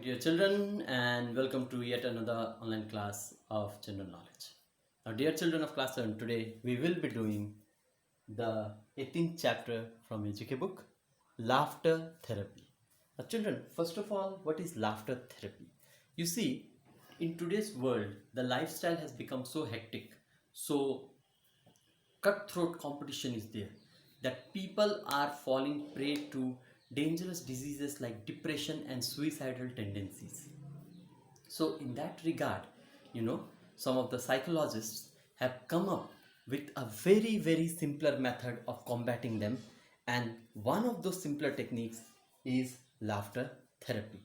dear children, and welcome to yet another online class of general knowledge. Now, dear children of class 7, today we will be doing the 18th chapter from UGK book, Laughter Therapy. Now, children, first of all, what is laughter therapy? You see, in today's world, the lifestyle has become so hectic, so cutthroat competition is there that people are falling prey to dangerous diseases like depression and suicidal tendencies. So, in that regard, some of the psychologists have come up with a very simpler method of combating them, and one of those simpler techniques is laughter therapy.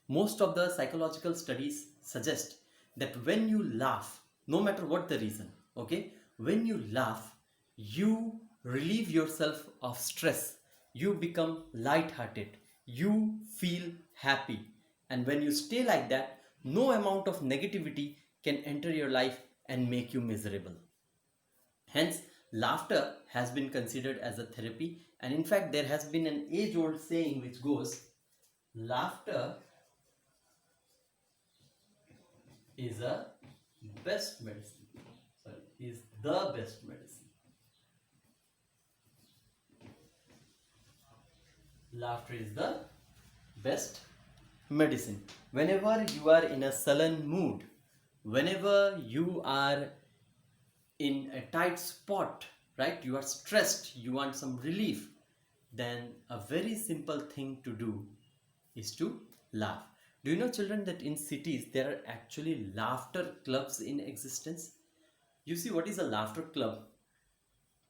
Most of the psychological studies suggest that when you laugh, no matter what the reason, okay, when you laugh, you relieve yourself of stress, you become light-hearted, you feel happy, and when you stay like that, no amount of negativity can enter your life and make you miserable. Hence, laughter has been considered as a therapy, and in fact, there has been an age-old saying which goes, laughter is a best medicine. Sorry, is the best medicine. Laughter is the best medicine. Whenever you are in a sullen mood, whenever you are in a tight spot, right? You are stressed, you want some relief, then a very simple thing to do is to laugh. Do you know, children, that in cities there are actually laughter clubs in existence? You see, what is a laughter club?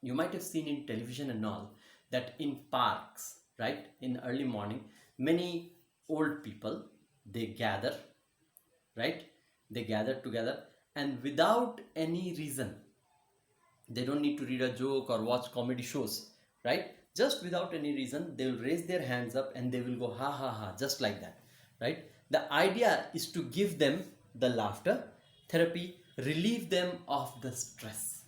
You might have seen in television and all that in parks, right, in early morning, many old people, they gather, right? They gather together, and without any reason, they don't need to read a joke or watch comedy shows, right? Just without any reason, they will raise their hands up and they will go ha ha ha, just like that, right? The idea is to give them the laughter therapy, relieve them of the stress.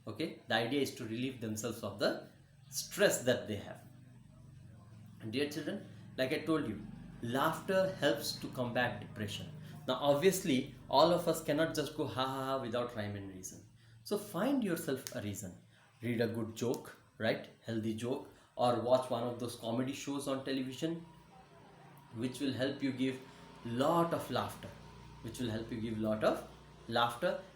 Okay, the idea is to relieve themselves of the stress that they have. And dear children, like I told you, laughter helps to combat depression. Now, obviously, all of us cannot just go ha ha ha without rhyme and reason. So, find yourself a reason. Read a good joke, right? Healthy joke, or watch one of those comedy shows on television, which will help you give lot of laughter,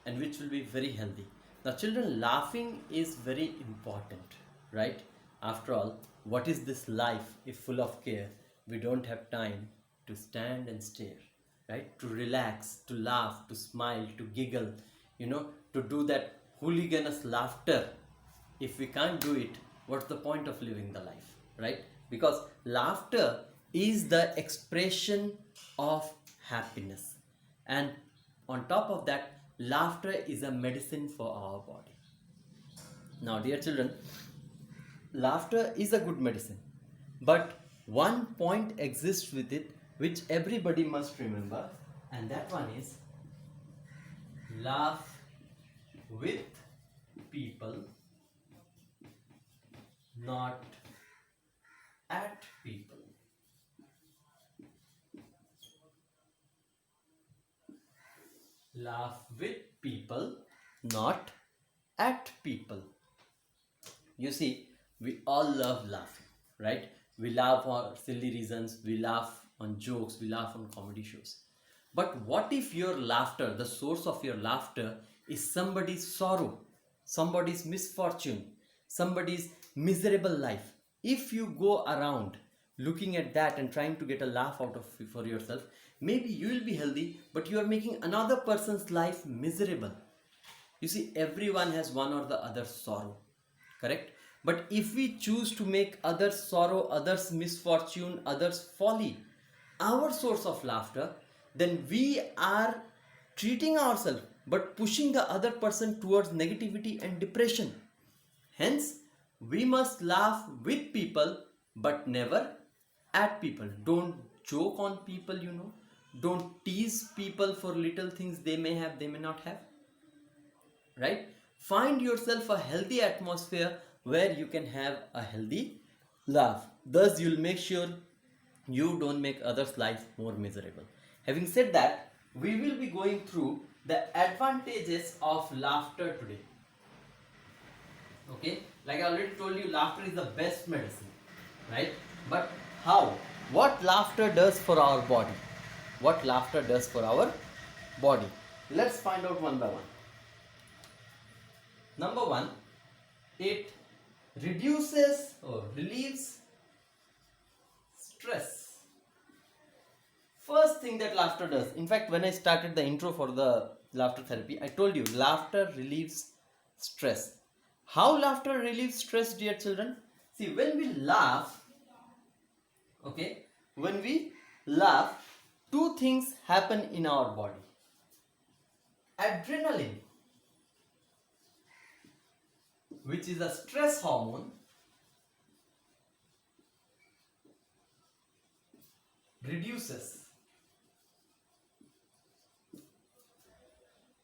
and which will be very healthy. Now, children, laughing is very important, right? After all, what is this life if full of care? We don't have time to stand and stare, right? To relax, to laugh, to smile, to giggle, to do that hooliganous laughter. If we can't do it, what's the point of living the life, right? Because laughter is the expression of happiness, and on top of that, laughter is a medicine for our body. Now, dear children, laughter is a good medicine, but one point exists with it which everybody must remember, and that one is laugh with people, not at people. Laugh with people, not at people. You see, we all love laughing, right? We laugh for silly reasons, we laugh on jokes, we laugh on comedy shows. But what if your laughter, the source of your laughter, is somebody's sorrow, somebody's misfortune, somebody's miserable life? If you go around looking at that and trying to get a laugh out of for yourself, maybe you will be healthy, but you are making another person's life miserable. You see, everyone has one or the other sorrow, correct? But if we choose to make others sorrow, others misfortune, others folly our source of laughter, then we are treating ourselves but pushing the other person towards negativity and depression. Hence, we must laugh with people but never at people. Don't joke on people, Don't tease people for little things they may have, they may not have. Right? Find yourself a healthy atmosphere where you can have a healthy laugh. Thus, you'll make sure you don't make others' life more miserable. Having said that, we will be going through the advantages of laughter today. Okay, like I already told you, laughter is the best medicine, right? But how? What laughter does for our body? What laughter does for our body? Let's find out one by one. Number one, it reduces or relieves stress. First thing that laughter does, in fact, when I started the intro for the laughter therapy, I told you laughter relieves stress. How laughter relieves stress, dear children? See, when we laugh, okay, when we laugh, two things happen in our body. Adrenaline, which is a stress hormone, reduces.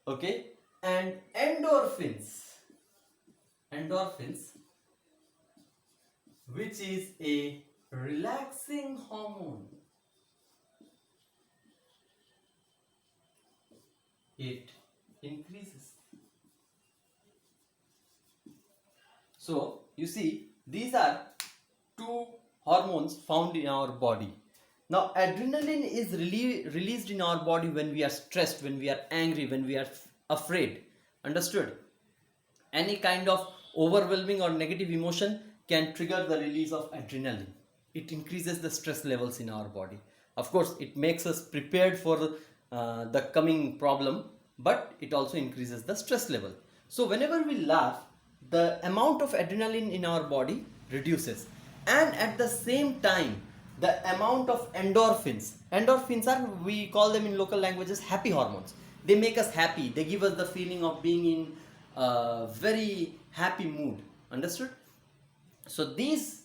Okay, and endorphins, which is a relaxing hormone, it increases. So you see, these are two hormones found in our body. Now adrenaline is released in our body when we are stressed, when we are angry, when we are afraid. Understood? Any kind of overwhelming or negative emotion can trigger the release of adrenaline. It increases the stress levels in our body. Of course, it makes us prepared for the coming problem, but it also increases the stress level. So whenever we laugh, the amount of adrenaline in our body reduces, and at the same time the amount of endorphins are, we call them in local languages, happy hormones. They make us happy, they give us the feeling of being in a very happy mood. Understood? So these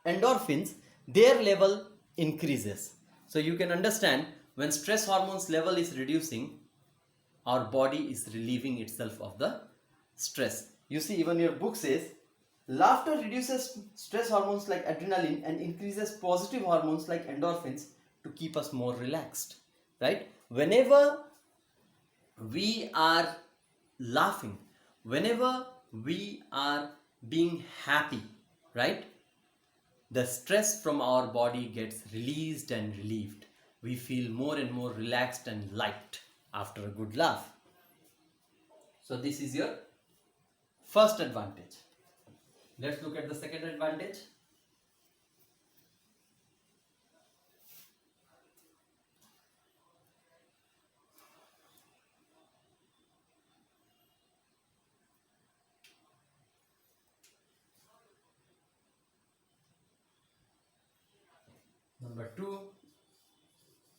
endorphins, their level increases. So you can understand, when stress hormones level is reducing, our body is relieving itself of the stress. You see, even your book says laughter reduces stress hormones like adrenaline and increases positive hormones like endorphins to keep us more relaxed, right? Whenever we are laughing, whenever we are being happy, right, the stress from our body gets released and relieved. We feel more and more relaxed and light after a good laugh. So this is your first advantage. Let's look at the second advantage. Number two,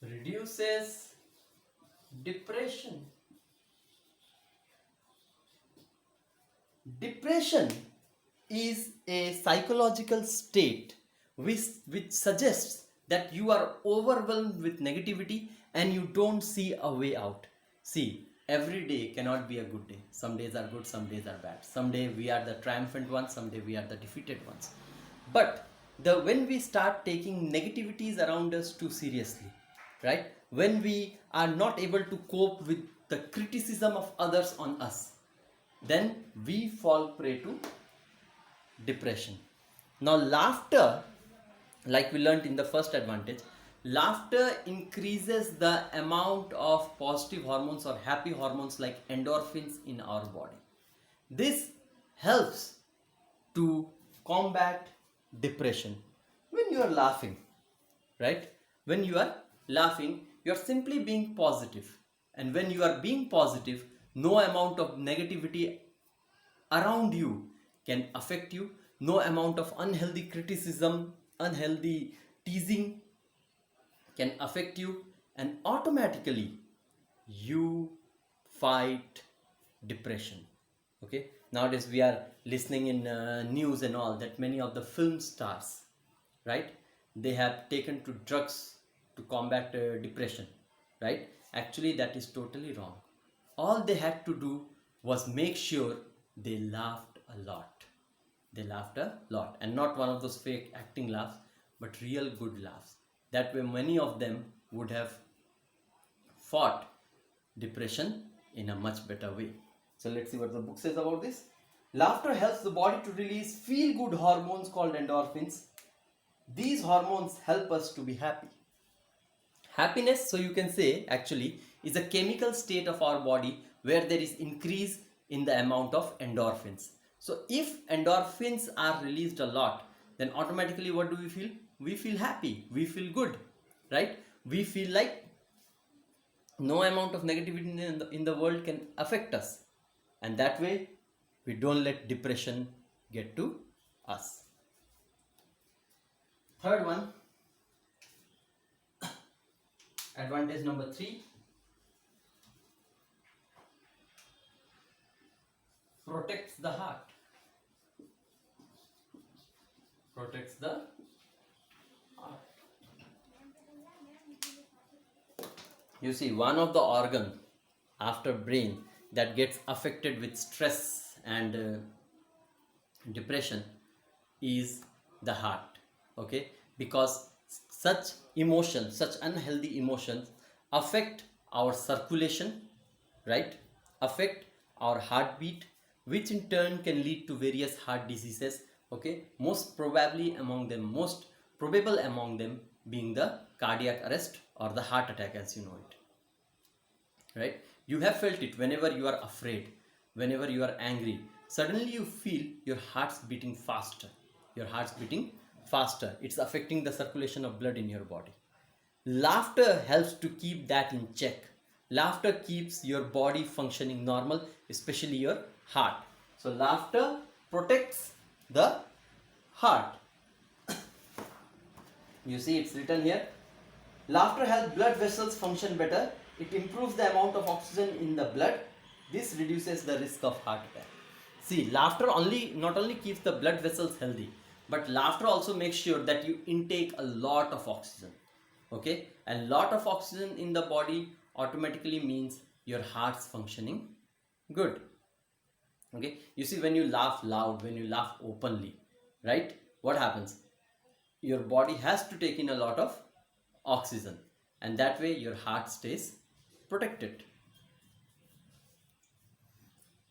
reduces depression. Depression is a psychological state which suggests that you are overwhelmed with negativity and you don't see a way out. See, every day cannot be a good day. Some days are good, some days are bad. Some day we are the triumphant ones, some day we are the defeated ones. But when we start taking negativities around us too seriously, right? When we are not able to cope with the criticism of others on us, then we fall prey to depression. Now laughter, like we learned in the first advantage, laughter increases the amount of positive hormones or happy hormones like endorphins in our body. This helps to combat depression. When you are laughing, right, when you are laughing, you are simply being positive, and when you are being positive, no amount of negativity around you can affect you. No amount of unhealthy criticism, unhealthy teasing can affect you, and automatically you fight depression. Okay, nowadays we are listening in news and all that many of the film stars, right, they have taken to drugs to combat depression, right? Actually that is totally wrong. All they had to do was make sure they laughed a lot. They laughed a lot, and not one of those fake acting laughs, but real good laughs. That way many of them would have fought depression in a much better way. So let's see what the book says about this. Laughter helps the body to release feel good hormones called endorphins. These hormones help us to be happy. Happiness, so you can say, actually is a chemical state of our body where there is increase in the amount of endorphins. So if endorphins are released a lot, then automatically what do we feel? We feel happy, we feel good, right? We feel like no amount of negativity in the world can affect us, and that way we don't let depression get to us. Third one, advantage number 3, protects the heart. Protects the heart. You see, one of the organ after brain that gets affected with stress and depression is the heart. Okay, because such emotions, such unhealthy emotions affect our circulation, right? Affect our heartbeat, which in turn can lead to various heart diseases. Okay, most probably among them, most probable among them being the cardiac arrest or the heart attack as you know it, right? You have felt it whenever you are afraid, whenever you are angry, suddenly you feel your heart's beating faster, your heart's beating faster. It's affecting the circulation of blood in your body. Laughter helps to keep that in check. Laughter keeps your body functioning normal, especially your heart. So laughter protects the heart. You see, it's written here. Laughter helps blood vessels function better. It improves the amount of oxygen in the blood. This reduces the risk of heart attack. See, laughter not only keeps the blood vessels healthy, but laughter also makes sure that you intake a lot of oxygen. Okay, a lot of oxygen in the body automatically means your heart's functioning good. Okay, you see, when you laugh loud, when you laugh openly, right, what happens? Your body has to take in a lot of oxygen, and that way your heart stays protected.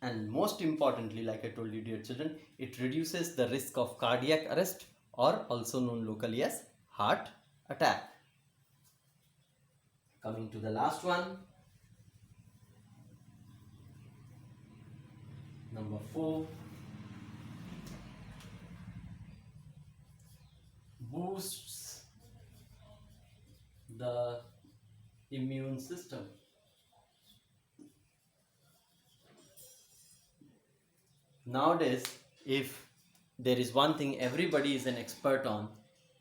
And most importantly, like I told you, dear children, it reduces the risk of cardiac arrest, or also known locally as heart attack. Coming to the last one, number 4, boosts the immune system. Nowadays, if there is one thing everybody is an expert on,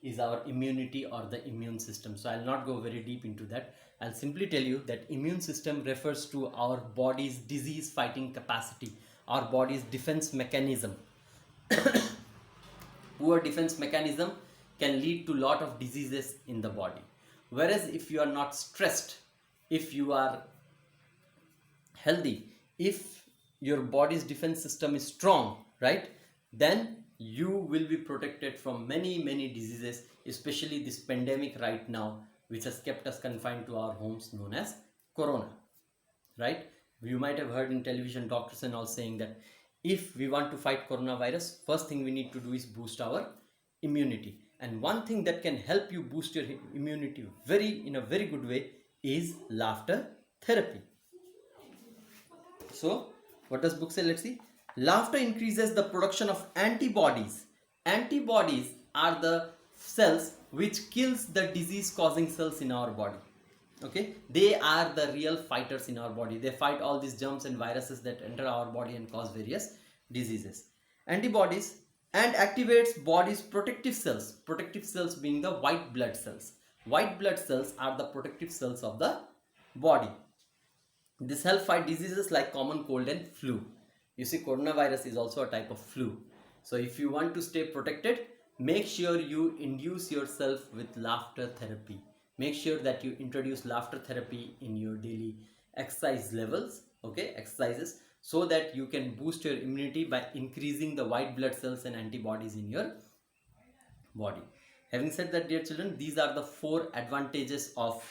is our immunity or the immune system. So I'll not go very deep into that. I'll simply tell you that immune system refers to our body's disease fighting capacity, our body's defense mechanism. Poor defense mechanism can lead to lot of diseases in the body. Whereas if you are not stressed, if you are healthy, if your body's defense system is strong, right, then you will be protected from many diseases, especially this pandemic right now, which has kept us confined to our homes, known as corona, right? You might have heard in television doctors and all saying that if we want to fight coronavirus, first thing we need to do is boost our immunity. And one thing that can help you boost your immunity in a very good way is laughter therapy. So what does book say? Let's see. Laughter increases the production of antibodies. Antibodies are the cells which kills the disease causing cells in our body. Okay, they are the real fighters in our body. They fight all these germs and viruses that enter our body and cause various diseases. Antibodies and activates body's protective cells being the white blood cells. White blood cells are the protective cells of the body. This help fight diseases like common cold and flu. You see, coronavirus is also a type of flu. So if you want to stay protected, make sure you induce yourself with laughter therapy. Make sure that you introduce laughter therapy in your daily exercise levels, okay, exercises, so that you can boost your immunity by increasing the white blood cells and antibodies in your body. Having said that, dear children, these are the 4 advantages of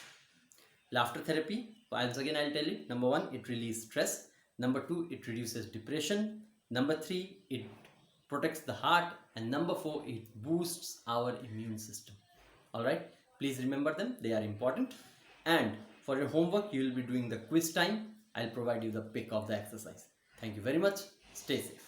laughter therapy. Once again, I'll tell you. Number 1, it relieves stress. Number 2, it reduces depression. Number 3, it protects the heart. And number 4, it boosts our immune system. Alright, please remember them. They are important. And for your homework, you will be doing the quiz time. I'll provide you the pic of the exercise. Thank you very much. Stay safe.